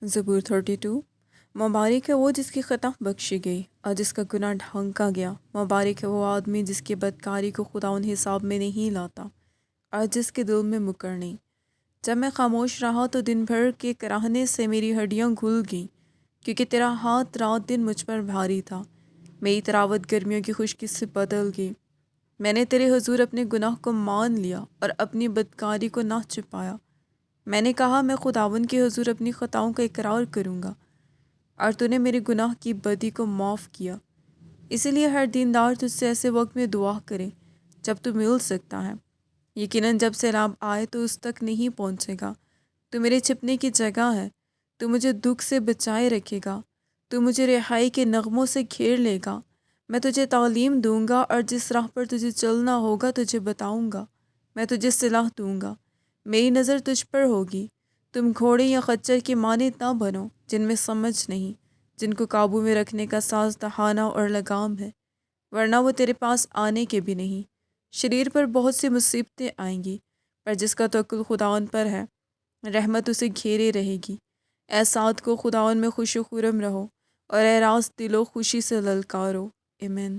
زبور 32۔ مبارک ہے وہ جس کی خطا بخشی گئی اور جس کا گناہ ڈھانکا گیا۔ مبارک ہے وہ آدمی جس کی بدکاری کو خداوند حساب میں نہیں لاتا اور جس کے دل میں مکر نہیں۔ جب میں خاموش رہا تو دن بھر کے کراہنے سے میری ہڈیاں گھل گئیں، کیونکہ تیرا ہاتھ رات دن مجھ پر بھاری تھا۔ میری تراوت گرمیوں کی خشکی سے بدل گئی۔ میں نے تیرے حضور اپنے گناہ کو مان لیا اور اپنی بدکاری کو نہ چھپایا۔ میں نے کہا میں خداوند کے حضور اپنی خطاؤں کا اقرار کروں گا، اور تو نے میرے گناہ کی بدی کو معاف کیا۔ اسی لیے ہر دیندار تجھ سے ایسے وقت میں دعا کرے جب تو مل سکتا ہے۔ یقیناً جب سیلاب آئے تو اس تک نہیں پہنچے گا۔ تو میرے چھپنے کی جگہ ہے، تو مجھے دکھ سے بچائے رکھے گا۔ تو مجھے رہائی کے نغموں سے گھیر لے گا۔ میں تجھے تعلیم دوں گا اور جس راہ پر تجھے چلنا ہوگا تجھے بتاؤں گا۔ میں تجھے صلاح دوں گا۔ میری نظر تجھ پر ہوگی۔ تم گھوڑے یا خچر کی مانند نہ بنو جن میں سمجھ نہیں، جن کو قابو میں رکھنے کا ساز دہانہ اور لگام ہے، ورنہ وہ تیرے پاس آنے کے بھی نہیں۔ شریر پر بہت سی مصیبتیں آئیں گی، پر جس کا توکل خداوند پر ہے رحمت اسے گھیرے رہے گی۔ اے سعد کو خداوند میں خوش و خرم رہو، اور اے راست دلو خوشی سے للکارو۔ آمین۔